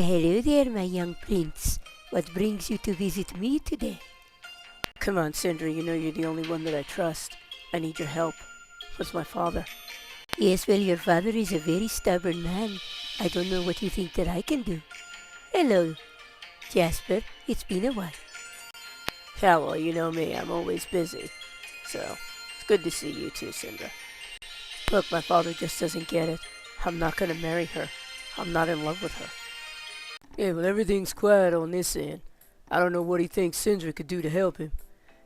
Hello there, my young prince. What brings you to visit me today? Come on, Sindri, you know you're the only one that I trust. I need your help. What's my father? Yes, well, your father is a very stubborn man. I don't know what you think that I can do. Hello, Jasper. It's been a while. Yeah, well, you know me. I'm always busy. So, it's good to see you too, Sindri. Look, my father just doesn't get it. I'm not gonna marry her. I'm not in love with her. Yeah, well, everything's quiet on this end. I don't know what he thinks Sindri could do to help him.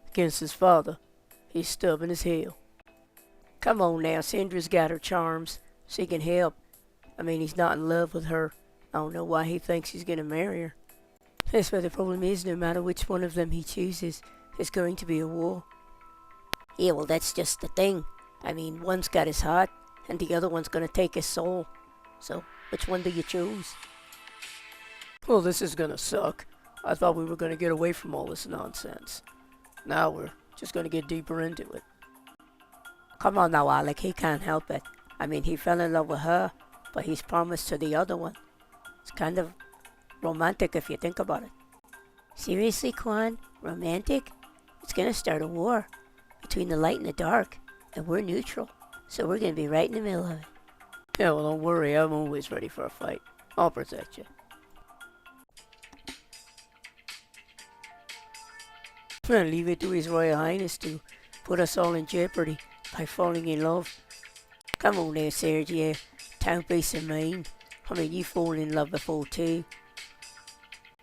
Against his father. He's stubborn as hell. Come on now, Sindri's got her charms. She can help. I mean, he's not in love with her. I don't know why he thinks he's gonna marry her. That's why the problem is, no matter which one of them he chooses, there's going to be a war. Yeah, well, that's just the thing. I mean, one's got his heart, and the other one's gonna take his soul. So, which one do you choose? Well, this is gonna suck. I thought we were gonna get away from all this nonsense. Now we're just gonna get deeper into it. Come on now, Alec, he can't help it. I mean, he fell in love with her, but he's promised to the other one. It's kind of romantic if you think about it. Seriously, Quan? Romantic? It's gonna start a war between the light and the dark, and we're neutral, so we're gonna be right in the middle of it. Yeah, well, don't worry, I'm always ready for a fight. I'll protect you. And leave it to His Royal Highness to put us all in jeopardy by falling in love. Come on there, Sergio. Don't be so mean. I mean, you fallen in love before too.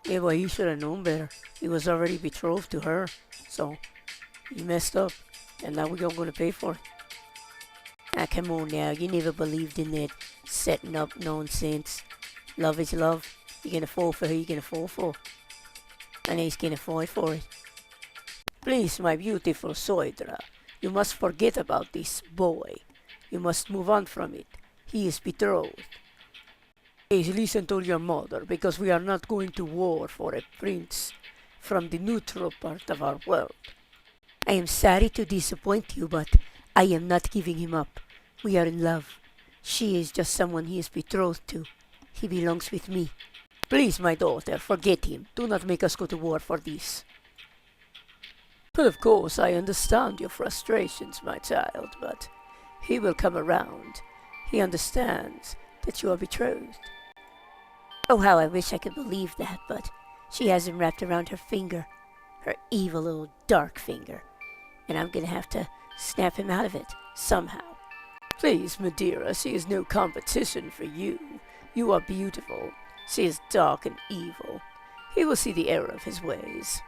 Yeah, well, he should have known better. He was already betrothed to her, so he messed up, and now we're going to pay for it. Ah, come on now, you never believed in that setting up nonsense. Love is love. You're gonna fall for who you're gonna fall for. And he's gonna fight for it. Please, my beautiful Soidra, you must forget about this boy. You must move on from it. He is betrothed. Please listen to your mother, because we are not going to war for a prince from the neutral part of our world. I am sorry to disappoint you, but I am not giving him up. We are in love. She is just someone he is betrothed to. He belongs with me. Please, my daughter, forget him. Do not make us go to war for this. But of course, I understand your frustrations, my child, but he will come around. He understands that you are betrothed. Oh, how I wish I could believe that, but she has him wrapped around her finger. Her evil little dark finger. And I'm gonna have to snap him out of it, somehow. Please, Madeira, she is no competition for you. You are beautiful. She is dark and evil. He will see the error of his ways.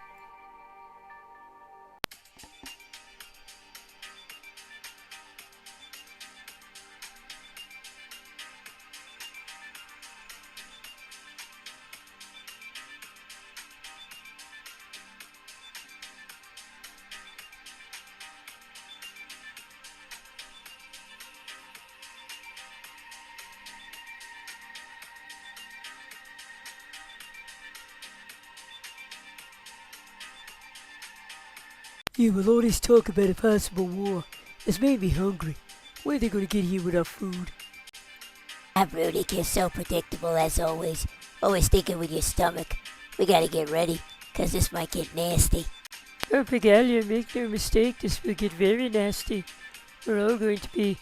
You will always talk about a possible war. This made me hungry. Where are they going to get here without food? Rudy, you're so predictable as always. Always thinking with your stomach. We gotta get ready, 'cause this might get nasty. Oh, Pegalia, make no mistake, this will get very nasty. We're all going to be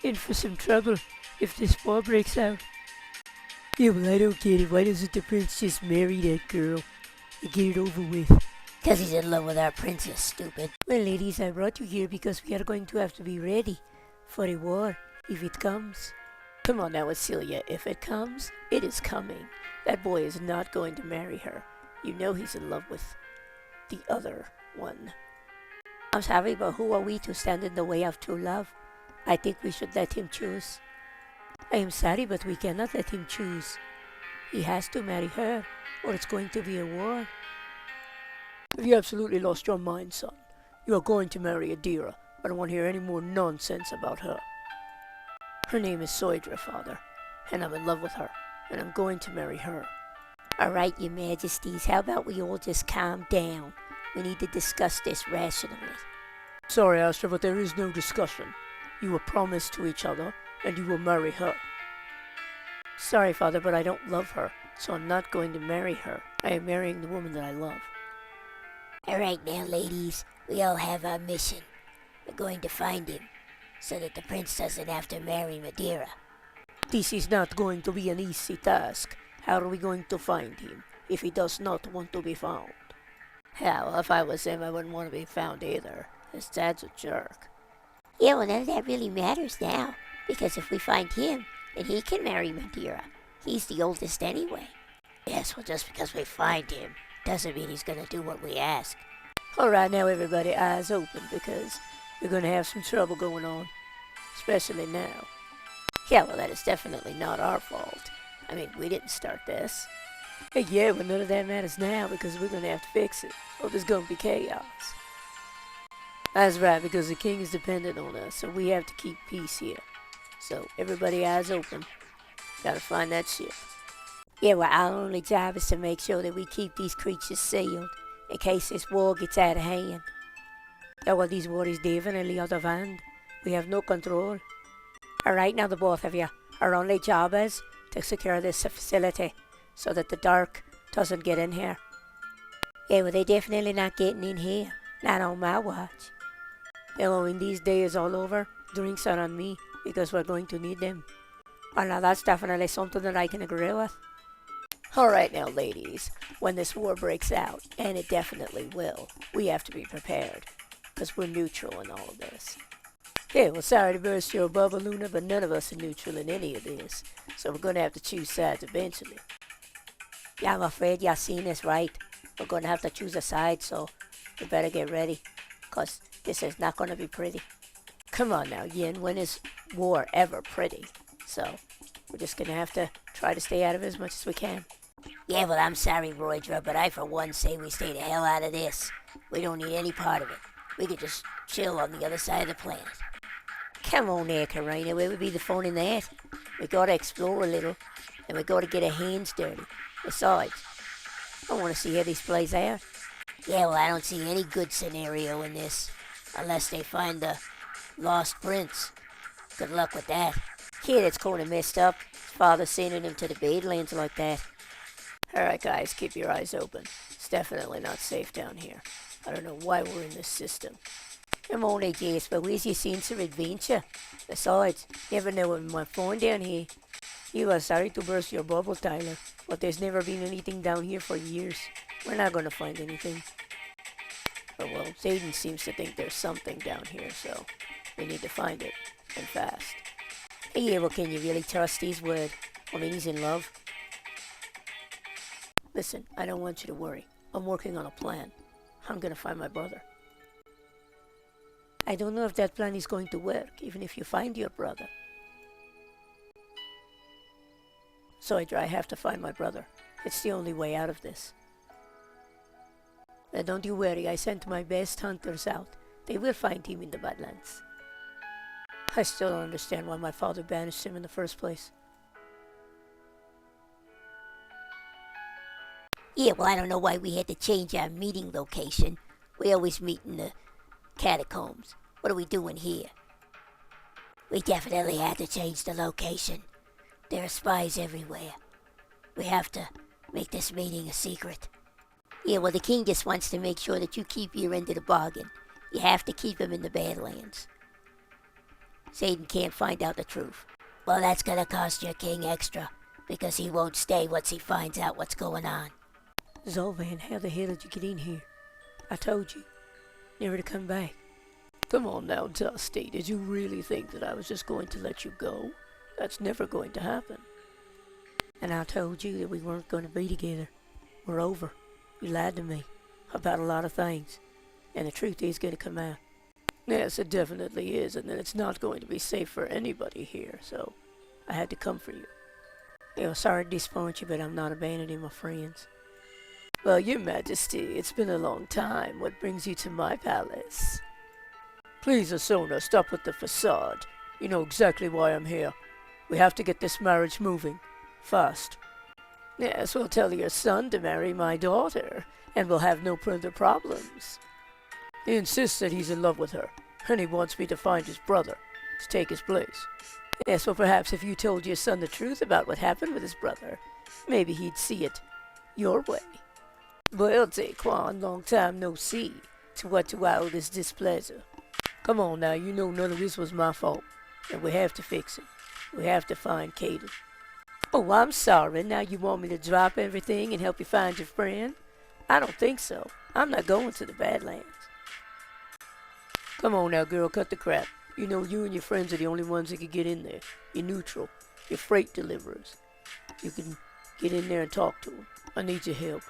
in for some trouble if this war breaks out. Yeah, well, I don't get it. Why doesn't the prince just marry that girl and get it over with? 'Cause he's in love with our princess, stupid. Well, ladies, I brought you here because we are going to have to be ready for a war if it comes. Come on now, Celia, if it comes, it is coming. That boy is not going to marry her. You know he's in love with the other one. I'm sorry, but who are we to stand in the way of true love? I think we should let him choose. I am sorry, but we cannot let him choose. He has to marry her, or it's going to be a war. Have you absolutely lost your mind, son? You are going to marry Adira. I don't want to hear any more nonsense about her. Her name is Soidra, father, and I'm in love with her, and I'm going to marry her. All right, your majesties, how about we all just calm down? We need to discuss this rationally. Sorry, Astra, but there is no discussion. You were promised to each other, and you will marry her. Sorry, father, but I don't love her. So I'm not going to marry her. I am marrying the woman that I love. Alright now, ladies, we all have our mission. We're going to find him, so that the prince doesn't have to marry Madeira. This is not going to be an easy task. How are we going to find him if he does not want to be found? Yeah, well, if I was him, I wouldn't want to be found either. His dad's a jerk. Yeah, well, none of that really matters now, because if we find him, then he can marry Madeira. He's the oldest anyway. Yes, well, just because we find him doesn't mean he's gonna do what we ask. Alright, now everybody, eyes open, because we're going to have some trouble going on. Especially now. Yeah, well, that is definitely not our fault. I mean, we didn't start this. Hey, yeah, but none of that matters now, because we're going to have to fix it, or there's going to be chaos. That's right, because the king is dependent on us, so we have to keep peace here. So, everybody eyes open. Gotta find that ship. Yeah, well, our only job is to make sure that we keep these creatures sealed, in case this war gets out of hand. Yeah, well, this war is definitely out of hand. We have no control. Alright, now the both of you. Our only job is to secure this facility, so that the dark doesn't get in here. Yeah, well, they're definitely not getting in here. Not on my watch. You know, when these days all over, drinks are on me, because we're going to need them. Well, now that's definitely something that I can agree with. Alright now, ladies, when this war breaks out, and it definitely will, we have to be prepared, because we're neutral in all of this. Yeah, well, sorry to burst your bubble, Luna, but none of us are neutral in any of this, so we're going to have to choose sides eventually. Yeah, I'm afraid y'all seen this right. We're going to have to choose a side, so we better get ready, because this is not going to be pretty. Come on now, Yin, when is war ever pretty? So, we're just going to have to try to stay out of it as much as we can. Yeah, well, I'm sorry, Roydra, but I for one say we stay the hell out of this. We don't need any part of it. We could just chill on the other side of the planet. Come on there, Karina, where would be the fun in that? We gotta explore a little, and we gotta get our hands dirty. Besides, I wanna see how this plays out. Yeah, well, I don't see any good scenario in this, unless they find the lost prince. Good luck with that. Yeah, that's kinda messed up. His father sending him to the Badlands like that. Alright guys, keep your eyes open. It's definitely not safe down here. I don't know why we're in this system. Come on, AJS, but where's your sense of adventure? Besides, never know what we might find down here. You are sorry to burst your bubble, Tyler, but there's never been anything down here for years. We're not gonna find anything. But well, Zayden seems to think there's something down here, so we need to find it, and fast. Hey, yeah, well, can you really trust his word? I mean, he's in love. Listen, I don't want you to worry. I'm working on a plan. I'm gonna find my brother. I don't know if that plan is going to work, even if you find your brother. So I have to find my brother. It's the only way out of this. Now don't you worry, I sent my best hunters out. They will find him in the Badlands. I still don't understand why my father banished him in the first place. Yeah, well, I don't know why we had to change our meeting location. We always meet in the catacombs. What are we doing here? We definitely had to change the location. There are spies everywhere. We have to make this meeting a secret. Yeah, well, the king just wants to make sure that you keep your end of the bargain. You have to keep him in the Badlands. Zayden can't find out the truth. Well, that's gonna cost your king extra, because he won't stay once he finds out what's going on. Zolvan, how the hell did you get in here? I told you, never to come back. Come on now, Dusty, did you really think that I was just going to let you go? That's never going to happen. And I told you that we weren't going to be together. We're over. You lied to me about a lot of things, and the truth is going to come out. Yes, it definitely is, and then it's not going to be safe for anybody here, so I had to come for you. You know, sorry to disappoint you, but I'm not abandoning my friends. Well, your majesty, it's been a long time. What brings you to my palace? Please, Asona, stop with the facade. You know exactly why I'm here. We have to get this marriage moving. Fast. Yes, we'll tell your son to marry my daughter, and we'll have no further problems. He insists that he's in love with her, and he wants me to find his brother, to take his place. Yes, well, perhaps if you told your son the truth about what happened with his brother, maybe he'd see it your way. Well, Taquan, long time no see. To what do I owe this displeasure? Come on now, you know none of this was my fault. And we have to fix it. We have to find Caden. Oh, I'm sorry. Now you want me to drop everything and help you find your friend? I don't think so. I'm not going to the Badlands. Come on now, girl, cut the crap. You know you and your friends are the only ones that can get in there. You're neutral. You're freight deliverers. You can get in there and talk to them. I need your help.